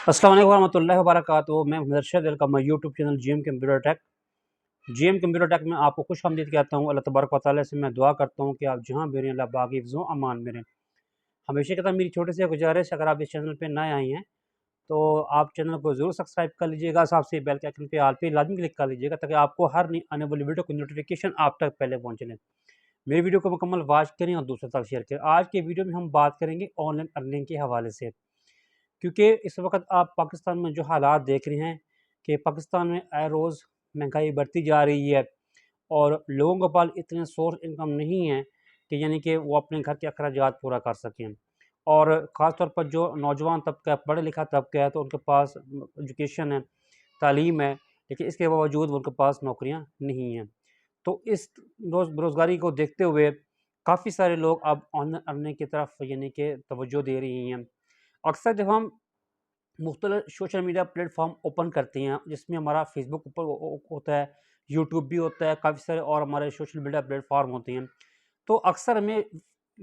अस्सलाम वालेकुम रहमतुल्लाहि व बरकातुहू। मैं मुदर्रिस welcome my YouTube channel GM computer tech. GM computer tech में आपको खुश-आमदीद कहता हूँ। अल्लाह तबारक व तआला से मैं दुआ करता हूँ कि आप जहाँ भी रहें अल्लाह पाक हिफ्ज़-ओ अमान में रहें। हमेशा की तरह मेरी छोटी सी गुजारिश, अगर आप इस चैनल पे नए आए हैं तो आप चैनल को ज़रूर सब्सक्राइब कर लीजिएगा। साथ से बेल के आइकन पे ऑल पे लाज़मी क्लिक कर लीजिएगा ताकि आपको हर नई आने वाली वीडियो की नोटिफिकेशन आप तक पहले पहुँचे। मेरी वीडियो को मुकम्मल वॉच करें और दूसरों तक शेयर करें। आज के वीडियो में हम बात करेंगे ऑनलाइन अर्निंग के हवाले से, क्योंकि इस वक्त आप पाकिस्तान में जो हालात देख रहे हैं कि पाकिस्तान में आए रोज़ महंगाई बढ़ती जा रही है और लोगों के पास इतने सोर्स इनकम नहीं है कि यानी कि वो अपने घर के अखराजात पूरा कर सकें। और ख़ास तौर पर जो नौजवान तबका है, पढ़ा लिखा तबका है, तो उनके पास एजुकेशन है, तालीम है, लेकिन इसके बावजूद उनके पास नौकरियां नहीं हैं। तो इस बेरोज़गारी को देखते हुए काफ़ी सारे लोग अब ऑनलाइन अर्निंग की तरफ यानी कि तवज्जो दे रही हैं। अक्सर जब हम मुख्तलिफ सोशल मीडिया प्लेटफॉर्म ओपन करते हैं, जिसमें हमारा फेसबुक ऊपर होता है, यूट्यूब भी होता है, काफ़ी सारे और हमारे सोशल मीडिया प्लेटफॉर्म होते हैं, तो अक्सर हमें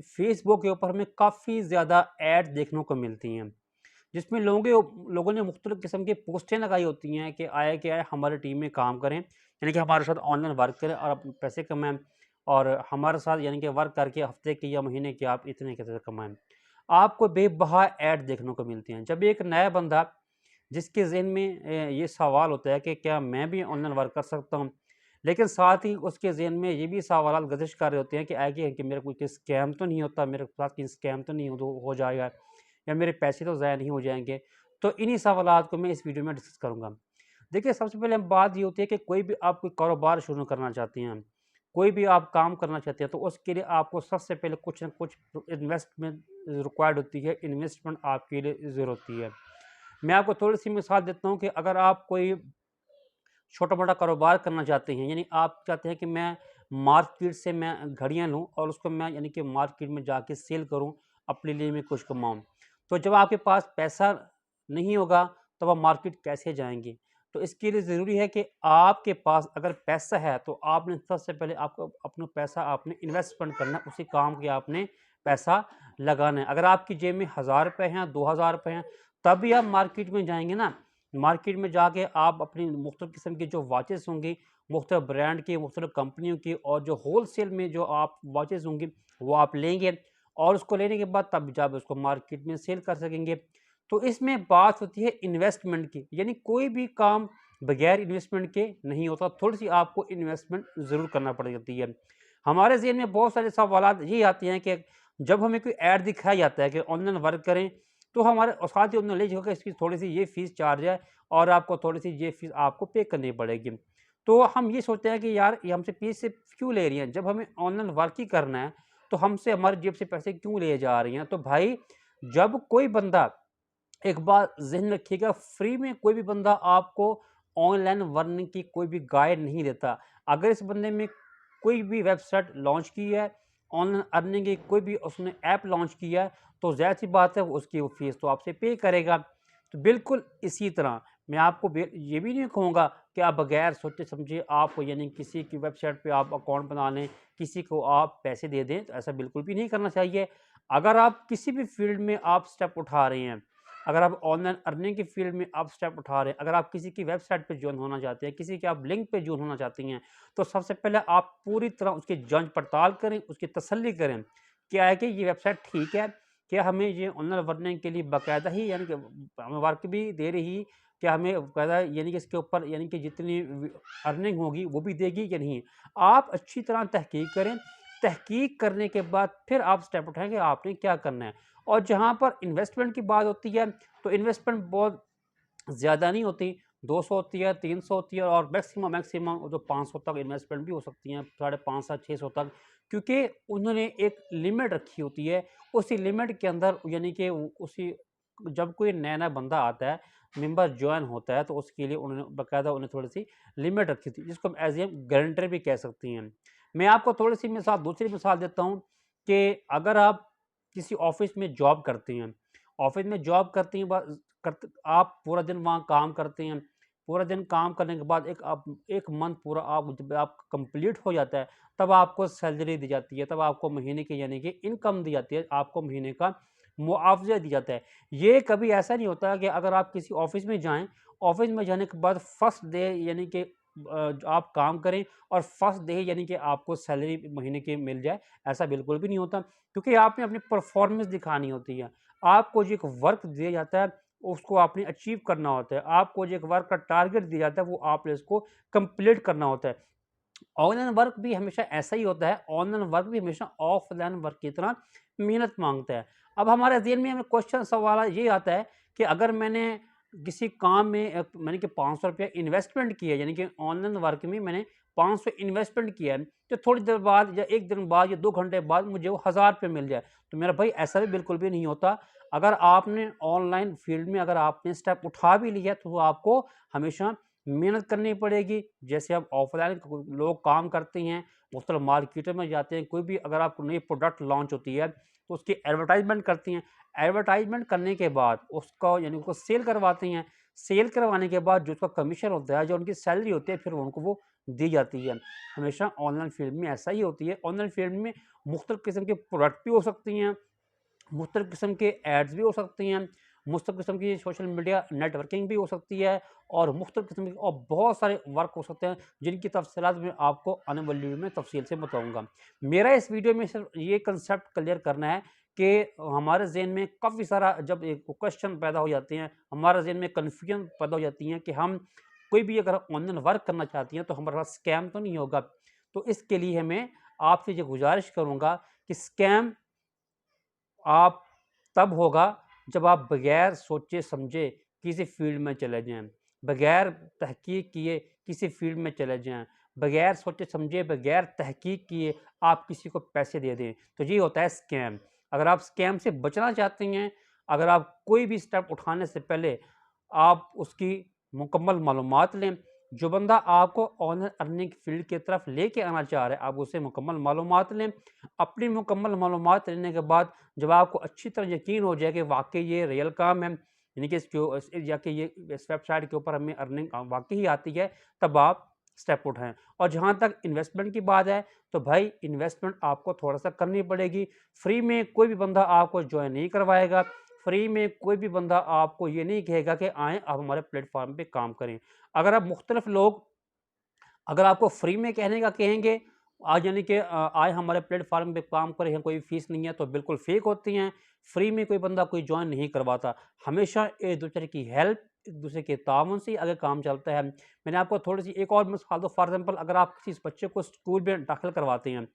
फेसबुक के ऊपर हमें काफ़ी ज़्यादा ऐड देखने को मिलती हैं, जिसमें लोगों ने मुख्तलिफ किस्म की पोस्टें लगाई होती हैं कि आए कि आए हमारी टीम में काम करें, यानी कि हमारे साथ ऑनलाइन वर्क करें और आप पैसे कमाएं, और हमारे साथ यानी कि वर्क करके हफ्ते के या महीने के आप इतने पैसे कमाएं। आपको बेबहा ऐड देखने को मिलती हैं। जब एक नया बंदा जिसके ज़हन में ये सवाल होता है कि क्या मैं भी ऑनलाइन वर्क कर सकता हूँ? लेकिन साथ ही उसके ज़हन में ये भी सवालात गर्दिश कर रहे होते हैं कि आगे कि मेरा कोई स्कैम तो नहीं होता, मेरे साथ कहीं स्कैम तो नहीं हो जाएगा, या मेरे पैसे तो ज़ाया नहीं हो जाएँगे। तो इन्हीं सवालात को मैं इस वीडियो में डिस्कस करूँगा। देखिए, सबसे पहले बात ये होती है कि कोई भी आप कोई कारोबार शुरू करना चाहते हैं, कोई भी आप काम करना चाहते हैं, तो उसके लिए आपको सबसे पहले कुछ न कुछ इन्वेस्टमेंट रिक्वायर्ड होती है, इन्वेस्टमेंट आपके लिए ज़रूरत होती है। मैं आपको थोड़ी-सी मिसाल देता हूँ कि अगर आप कोई छोटा-मोटा कारोबार करना चाहते हैं, यानी आप चाहते हैं कि मैं मार्केट से मैं घड़ियाँ लूँ और उसको मैं यानी कि मार्केट में जाके सेल करूँ, अपने लिए मैं कुछ कमाऊँ। तो जब आपके पास पैसा नहीं होगा, तो आप मार्केट कैसे जाएँगे? तो इसके लिए ज़रूरी है कि आपके पास अगर पैसा है, तो आपने सबसे पहले आपको अपना पैसा आपने इन्वेस्टमेंट करना है, उसी काम के आपने पैसा लगाना है। अगर आपकी जेब में ₹1000 हैं, ₹2000 हैं, तब भी आप मार्केट में जाएँगे ना। मार्केट में जाके आप अपनी मुख्तलिफ़ किस्म की जो वॉचेस होंगी, मुख्तलिफ़ ब्रांड की, मुख्तलिफ़ कंपनियों की, और जो होलसेल में जो आप वॉचेस होंगी, वो आप लेंगे और उसको लेने के बाद तब जब उसको मार्केट में सेल कर सकेंगे। तो इसमें बात होती है इन्वेस्टमेंट की, यानी कोई भी काम बगैर इन्वेस्टमेंट के नहीं होता, थोड़ी-सी आपको इन्वेस्टमेंट ज़रूर करना पड़ जाती है। हमारे ज़हन में बहुत सारे सवालात ये आते हैं कि जब हमें कोई ऐड दिखाया जाता है कि ऑनलाइन वर्क करें, तो हमारे और साथ ही उन्होंने लिखा कि इसकी थोड़ी-सी ये फ़ीस चार्ज है और आपको थोड़ी-सी ये फ़ीस आपको पे करनी पड़ेगी। तो हम ये सोचते हैं कि यार ये हमसे फ़ीस से क्यों ले रही हैं? जब हमें ऑनलाइन वर्क ही करना है, तो हमसे हमारी जेब से पैसे क्यों लिए जा रही हैं? तो भाई, जब कोई बंदा, एक बात ज़हन रखिएगा, फ्री में कोई भी बंदा आपको ऑनलाइन अर्निंग की कोई भी गाइड नहीं देता। अगर इस बंदे में कोई भी वेबसाइट लॉन्च की है, ऑनलाइन अर्निंग की कोई भी उसने ऐप लॉन्च किया है, तो ज़ाहिर-सी बात है वो उसकी वो फ़ीस तो आपसे पे करेगा। तो बिल्कुल इसी तरह मैं आपको ये भी नहीं कहूँगा कि आप बगैर सोचे-समझे आप यानी किसी की वेबसाइट पे आप अकाउंट बना लें, किसी को आप पैसे दे दें, तो ऐसा बिल्कुल भी नहीं करना चाहिए। अगर आप किसी भी फ़ील्ड में आप स्टेप उठा रहे हैं, अगर आप ऑनलाइन अर्निंग की फ़ील्ड में आप स्टेप उठा रहे हैं, अगर आप किसी की वेबसाइट पे जॉइन होना चाहते हैं, किसी के आप लिंक पे जॉइन होना चाहती हैं, तो सबसे पहले आप पूरी तरह उसकी जाँच-पड़ताल करें, उसकी तसल्ली करें। क्या है कि ये वेबसाइट ठीक है? क्या हमें ये ऑनलाइन अर्निंग के लिए बाकायदा ही यानी कि हमें वर्क भी दे रही, क्या हमें बाकायदा यानी कि इसके ऊपर यानी कि जितनी अर्निंग होगी वो भी देगी या नहीं? आप अच्छी तरह तहकीक करें, तहकीक करने के बाद फिर आप स्टेप उठाएँ कि आपने क्या करना है। और जहाँ पर इन्वेस्टमेंट की बात होती है, तो इन्वेस्टमेंट बहुत ज़्यादा नहीं होती, 200 होती है, 300 होती है, और मैक्सिमम जो 500 तक इन्वेस्टमेंट भी हो सकती हैं, 550 600 तक, क्योंकि उन्होंने एक लिमिट रखी होती है। उसी लिमिट के अंदर यानी कि उसी जब कोई नया-नया बंदा आता है, मेंबर जॉइन होता है, तो उसके लिए उन्होंने बाकायदा उन्हें थोड़ी-सी लिमिट रखी थी, जिसको हम एज़ ए गारंटर भी कह सकती हैं। मैं आपको थोड़ी-सी दूसरी मिसाल देता हूँ कि अगर आप किसी ऑफ़िस में जॉब करते हैं, ऑफ़िस में जॉब करती हैं, आप पूरा दिन वहाँ काम करते हैं, पूरा दिन काम करने के बाद आप 1 मंथ पूरा आप जब आप कंप्लीट हो जाता है, तब आपको सैलरी दी जाती है, तब आपको महीने की यानी कि इनकम दी जाती है, आपको महीने का मुआवजा दिया जाता है। ये कभी ऐसा नहीं होता कि अगर आप किसी ऑफ़िस में जाएँ, ऑफ़िस में जाने के बाद फर्स्ट डे यानी कि आप काम करें और फर्स्ट डे यानी कि आपको सैलरी महीने की मिल जाए, ऐसा बिल्कुल भी नहीं होता, क्योंकि आपने अपनी परफ़ॉर्मेंस दिखानी होती है। आपको जो एक वर्क दिया जाता है, उसको आपने अचीव करना होता है। आपको जो एक वर्क का टारगेट दिया जाता है, वो आपने उसको कंप्लीट करना होता है। ऑनलाइन वर्क भी हमेशा ऐसा ही होता है, ऑनलाइन वर्क भी हमेशा ऑफ़लाइन वर्क की तरह मेहनत माँगता है। अब हमारे ज़हन में हमें क्वेश्चन सवाल ये आता है कि अगर मैंने किसी काम में मैंने कि ₹500 इन्वेस्टमेंट किया है, यानी कि ऑनलाइन वर्क में मैंने 500 इन्वेस्टमेंट किया है, तो थोड़ी देर बाद या 1 दिन बाद या 2 घंटे बाद मुझे वो ₹1000 मिल जाए। तो मेरा भाई ऐसा भी बिल्कुल भी नहीं होता। अगर आपने ऑनलाइन फ़ील्ड में अगर आपने स्टेप उठा भी लिया है, तो वो आपको हमेशा मेहनत करनी पड़ेगी। जैसे अब ऑफ़लाइन लोग काम करते हैं, मुख्तलिफ़ मार्केटों में जाते हैं, कोई भी अगर आपको नई प्रोडक्ट लॉन्च होती है, तो उसकी एडवर्टाइज़मेंट करती हैं। एडवर्टाइज़मेंट करने के बाद उसको यानी उसको सेल करवाती हैं। सेल करवाने के बाद जो उसका कमीशन होता है, जो उनकी सैलरी होती है, फिर उनको वो दी जाती है। हमेशा ऑनलाइन फ़ील्ड में ऐसा ही होती है। ऑनलाइन फ़ील्ड में मुख्तलिफ़ किस्म के प्रोडक्ट भी हो सकती हैं, मुख्तलिफ़ किस्म के एड्स भी हो सकती हैं, मुख्तलिफ़ किस्म की सोशल मीडिया नेटवर्किंग भी हो सकती है और मुख्तलिफ़ किस्म के और बहुत सारे वर्क हो सकते हैं, जिनकी तफ़सीलात मैं आपको आने वाली वीडियो में तफ़सील से बताऊँगा। मेरा इस वीडियो में सिर्फ़ ये कंसेप्ट क्लियर करना है कि हमारे ज़हन में काफ़ी सारा जब एक क्वेश्चन पैदा हो जाते हैं, हमारे ज़हन में कन्फ्यूजन पैदा हो जाती है कि हम कोई भी अगर ऑनलाइन वर्क करना चाहती हैं, तो हमारे पास स्कैम तो नहीं होगा? तो इसके लिए मैं आपसे ये गुज़ारिश करूँगा कि स्कैम आप तब होगा जब आप बगैर सोचे समझे किसी फील्ड में चले जाएँ, बगैर तहकीक किए किसी फील्ड में चले जाएँ, बगैर सोचे समझे, बगैर तहकीक किए आप किसी को पैसे दे दें, तो ये होता है स्कैम। अगर आप स्कैम से बचना चाहते हैं, अगर आप कोई भी स्टेप उठाने से पहले आप उसकी मुकम्मल मालूमात लें, जो बंदा आपको ऑनलाइन अर्निंग फील्ड की तरफ लेके आना चाह रहा है, आप उससे मुकम्मल मालूमात लें। अपनी मुकम्मल मालूमात लेने के बाद जब आपको अच्छी तरह यकीन हो जाए कि वाक़ई ये रियल काम है, यानी कि या कि ये इस वेबसाइट के ऊपर हमें अर्निंग वाक़ई ही आती है, तब आप स्टेप उठाएँ। और जहाँ तक इन्वेस्टमेंट की बात है, तो भाई इन्वेस्टमेंट आपको थोड़ा-सा करनी पड़ेगी। फ्री में कोई भी बंदा आपको जॉइन नहीं करवाएगा, फ्री में कोई भी बंदा आपको ये नहीं कहेगा कि आएँ आप हमारे प्लेटफ़ॉर्म पे काम करें। अगर आप मुख्तलिफ़ लोग अगर आपको फ्री में कहने का कहेंगे, आज यानी कि आए हमारे प्लेटफ़ॉर्म पे काम करें, यहाँ कोई फ़ीस नहीं है, तो बिल्कुल फ़ेक होती हैं। फ्री में कोई बंदा कोई जॉइन नहीं करवाता। हमेशा एक-दूसरे की हेल्प, एक-दूसरे के ताउन से ही आगे काम चलता है। मैंने आपको थोड़ी-सी एक और मिसाल दूँ, फ़ॉर एग्ज़ाम्पल अगर आप किसी बच्चे को स्कूल में दाखिल करवाते हैं,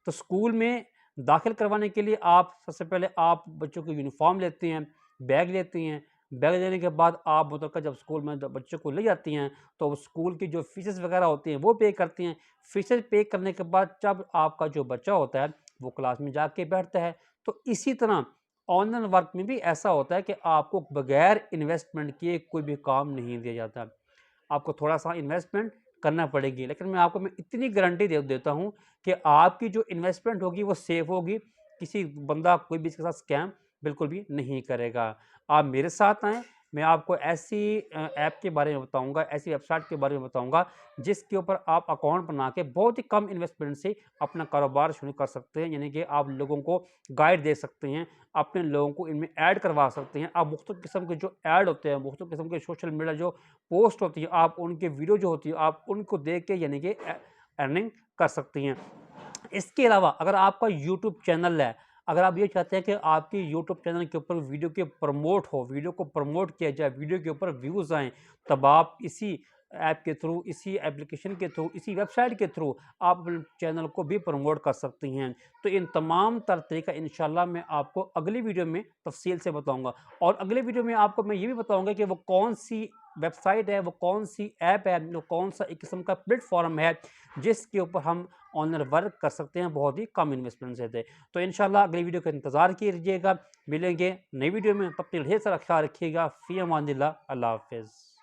तो स्कूल में दाखिल करवाने के लिए आप सबसे पहले आप बच्चों की यूनिफ़ॉर्म लेते हैं, बैग लेती हैं। बैग लेने के बाद आप मुतलका जब स्कूल में जब बच्चों को ले जाती हैं, तो स्कूल की जो फ़ीसेस वगैरह होती हैं, वो पे करती हैं। फ़ीसेस पे करने के बाद जब आपका जो बच्चा होता है, वो क्लास में जाके बैठता है। तो इसी तरह ऑनलाइन वर्क में भी ऐसा होता है कि आपको बगैर इन्वेस्टमेंट किए कोई भी काम नहीं दिया जाता। आपको थोड़ा-सा इन्वेस्टमेंट करना पड़ेगी। लेकिन मैं इतनी गारंटी दे देता हूँ कि आपकी जो इन्वेस्टमेंट होगी वो सेफ़ होगी। किसी बंदा कोई भी इसके साथ स्कैम बिल्कुल भी नहीं करेगा। आप मेरे साथ आएँ, मैं आपको ऐसी ऐप के बारे में बताऊँगा, ऐसी वेबसाइट के बारे में बताऊँगा, जिसके ऊपर आप अकाउंट बना के बहुत ही कम इन्वेस्टमेंट से अपना कारोबार शुरू कर सकते हैं। यानी कि आप लोगों को गाइड दे सकते हैं, अपने लोगों को इनमें ऐड करवा सकते हैं। आप मुख्तलिफ़ किस्म के जो ऐड होते हैं, मुख्तलिफ़ किस्म के सोशल मीडिया जो पोस्ट होती है, आप उनके वीडियो जो होती है, आप उनको देख के यानी कि अर्निंग कर सकती हैं। इसके अलावा अगर आपका यूट्यूब चैनल है, अगर आप ये चाहते हैं कि आपकी यूट्यूब चैनल के ऊपर वीडियो के प्रमोट हो, वीडियो को प्रमोट किया जाए, वीडियो के ऊपर व्यूज़ आएँ, तब आप इसी ऐप के थ्रू, इसी एप्लीकेशन के थ्रू, इसी वेबसाइट के थ्रू आप अपने चैनल को भी प्रमोट कर सकती हैं। तो इन तमाम तर तरीका इंशाल्लाह मैं आपको अगली वीडियो में तफ़सील से बताऊँगा और अगले वीडियो में आपको मैं ये भी बताऊँगा कि वो कौन-सी वेबसाइट है, वो कौन-सी ऐप है, वो कौन-सा एक किस्म का प्लेटफ़ॉर्म है, जिसके ऊपर हम ऑनलाइन वर्क कर सकते हैं बहुत ही कम इन्वेस्टमेंट से थे। तो इंशाल्लाह अगली वीडियो का इंतज़ार कीजिएगा। मिलेंगे नई वीडियो में, तब तक ढेर सारा ख़्याल रखिएगा। फ़ी अमानिल्लाह। अल्लाह हाफ़िज़।